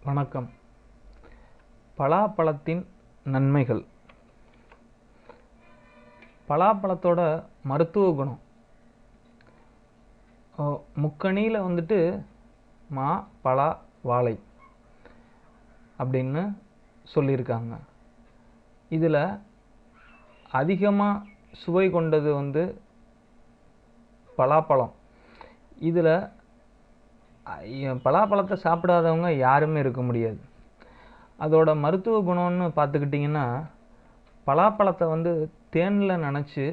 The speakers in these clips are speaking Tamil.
வணக்கம். பலாப்பழத்தின் நன்மைகள். பலாப்பழத்தோட மருத்துவ குணம். முக்கணியில் வந்துட்டு மா, பலா, வாழை அப்படின்னு சொல்லியிருக்காங்க. இதில் அதிகமாக சுவை கொண்டது பலாப்பழம். இதில் பலாப்பழத்தை சாப்பிடாதவங்க யாருமே இருக்க முடியாது. அதோட மருத்துவ குணம்னு பார்த்துக்கிட்டிங்கன்னா, பலாப்பழத்தை தேனில் நனைச்சி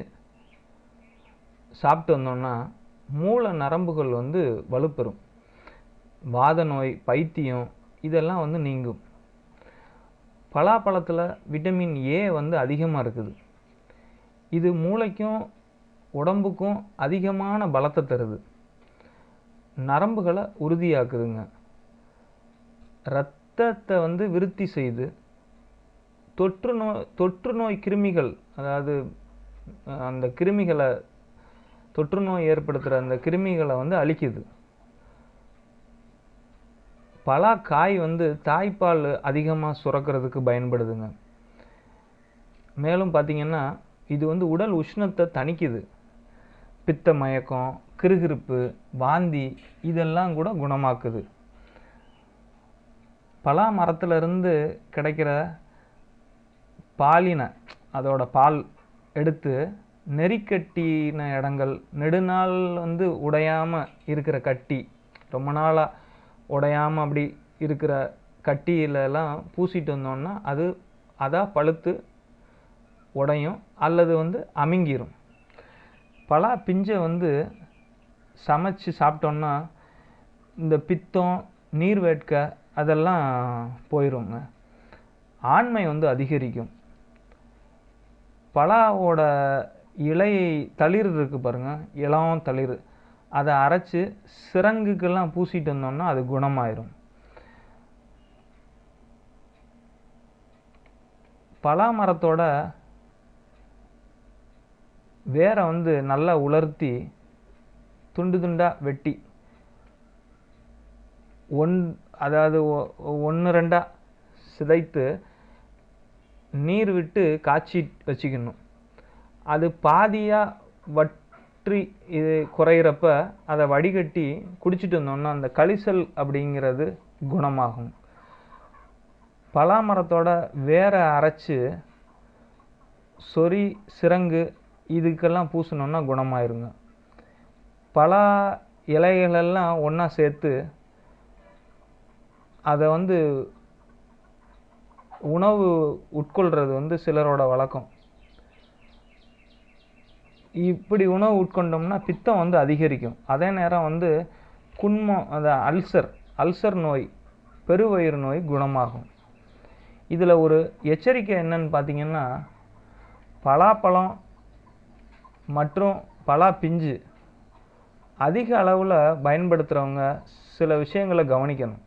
சாப்பிட்டு வந்தோம்னா மூளை நரம்புகள் வலுப்பெறும். வாத நோய், பைத்தியம் இதெல்லாம் நீங்கும். பலாப்பழத்தில் விட்டமின் ஏ அதிகமாக இருக்குது. இது மூளைக்கும் உடம்புக்கும் அதிகமான பலத்தை தருது. நரம்புகளை உறுதியாக்குதுங்க. இரத்தத்தை விருத்தி செய்து தொற்று நோய் கிருமிகள், அதாவது அந்த கிருமிகளை, தொற்று நோய் ஏற்படுத்துகிற அந்த கிருமிகளை அழிக்குது. பலாக்காய் தாய்ப்பால் அதிகமாக சுரக்கிறதுக்கு பயன்படுதுங்க. மேலும் பார்த்திங்கன்னா இது உடல் உஷ்ணத்தை தணிக்குது. பித்த மயக்கம், கிறுகிறுப்பு, வாந்தி இதெல்லாம் கூட குணமாக்குது. பலா மரத்திலிருந்து கிடைக்கிற பாலினை, அதோட பால் எடுத்து நெறிக்கட்டின இடங்கள், நெடுநாள் உடையாமல் இருக்கிற கட்டி, ரொம்ப நாளாக உடையாமல் அப்படி இருக்கிற கட்டியிலலாம் பூசிட்டு வந்தோம்னா அதான் பழுத்து உடையும் அல்லது அமுங்கிரும். பலா பிஞ்சை சமைச்சு சாப்பிட்டோம்னா இந்த பித்தம், நீர் வேட்கை அதெல்லாம் போயிடுங்க. ஆண்மை அதிகரிக்கும். பலாவோட இலை தளிர் இருக்கு பாருங்க, இளம் தளிர், அதை அரைச்சி சிரங்குக்கெல்லாம் பூசிட்டு வந்தோம்னா அது குணமாயிரும். பலா மரத்தோட வேரை நல்லா உலர்த்தி துண்டு துண்டாக வெட்டி அதாவது 1-2 சிதைத்து நீர் விட்டு காய்ச்சி வச்சுக்கணும். அது பாதியாக வற்றி இது குறையிறப்ப அதை வடிகட்டி குடிச்சிட்டு வந்தோம்னா அந்த கழிசல் அப்படிங்கிறது குணமாகும். பலாமரத்தோட வேரை அரைச்சி சொறி, சிரங்கு இதுக்கெல்லாம் பூசினோன்னா குணமாயிருங்க. பலா இலைகளெல்லாம் ஒன்றா சேர்த்து அதை உணவு உட்கொள்கிறது சிலரோட வழக்கம். இப்படி உணவு உட்கொண்டோம்னா பித்தம் அதிகரிக்கும். அதே நேரம் குன்மம், அந்த அல்சர் நோய், பெருவயிறு நோய் குணமாகும். இதில் ஒரு எச்சரிக்கை என்னன்னு பார்த்தீங்கன்னா, பலாப்பழம் மற்றும் பலா பிஞ்சு அதிக அளவில் பயன்படுத்துகிறவங்க சில விஷயங்களை கவனிக்கணும்.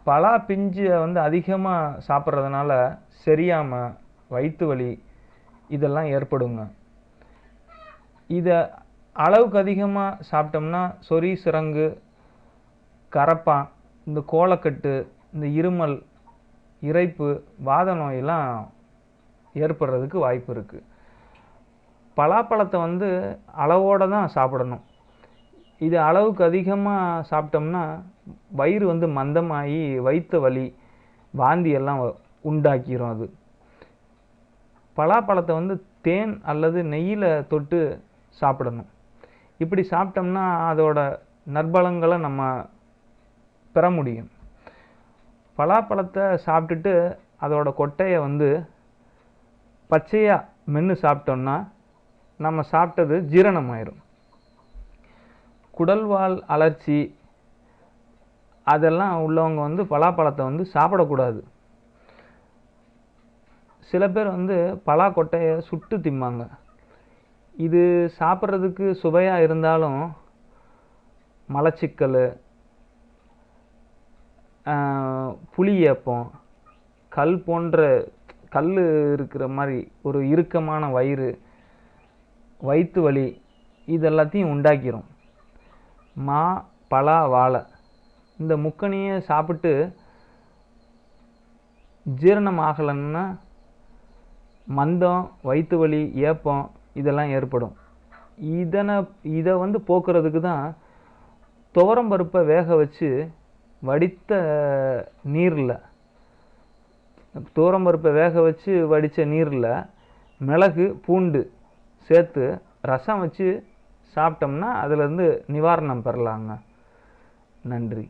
பலா பிஞ்சை அதிகமாக சாப்பிட்றதுனால செரியாமல், வயிற்று வலி இதெல்லாம் ஏற்படுங்க. இதை அளவுக்கு அதிகமாக சாப்பிட்டோம்னா சொறி, சிரங்கு, கரப்பான், இந்த கோலக்கட்டு, இந்த இருமல், இரைப்பு, வாத நோயெல்லாம் ஏற்படுறதுக்கு வாய்ப்பு இருக்குது. பலாப்பழத்தை அளவோடு தான் சாப்பிடணும். இது அளவுக்கு அதிகமாக சாப்பிட்டோம்னா வயிறு மந்தமாகி வயிற்று வலி, வாந்தி எல்லாம் உண்டாக்கிரும். அது பலாப்பழத்தை தேன் அல்லது நெய்யில் தொட்டு சாப்பிடணும். இப்படி சாப்பிட்டோம்னா அதோட நற்பலங்களை நம்ம பெற முடியும். பலாப்பழத்தை சாப்பிட்டுட்டு அதோட கொட்டையை பச்சையாக மென்று சாப்பிட்டோம்னா நம்ம சாப்பிட்டது ஜீரணமாயிரும். குடல்வால் அலர்ச்சி அதெல்லாம் உள்ளவங்க பலாப்பழத்தை சாப்பிடக்கூடாது. சில பேர் பலா கொட்டையை சுட்டு திம்பாங்க. இது சாப்பிட்றதுக்கு சுவையாக இருந்தாலும் மலச்சிக்கல், புளியேப்பம், கல் இருக்கிற மாதிரி ஒரு இறுக்கமான வயிறு, வயிற்று வலி இதெல்லாத்தையும் உண்டாக்கிரும். மா, பலா, வாழை இந்த முக்கனியை சாப்பிட்டு ஜீரணம் ஆகலைன்னா மந்தம், வயிற்று வலி, ஏப்பம் இதெல்லாம் ஏற்படும். இதை வந்து போக்குறதுக்கு தான் துவரம் பருப்பை வேக வச்சு வடித்த நீரில், துவரம் பருப்பை வேக வச்சு வடித்த நீரில் மிளகு, பூண்டு சேர்த்து ரசம் வச்சு சாப்பிட்டோம்னா அதிலிருந்து நிவாரணம் பெறலாங்க. நன்றி.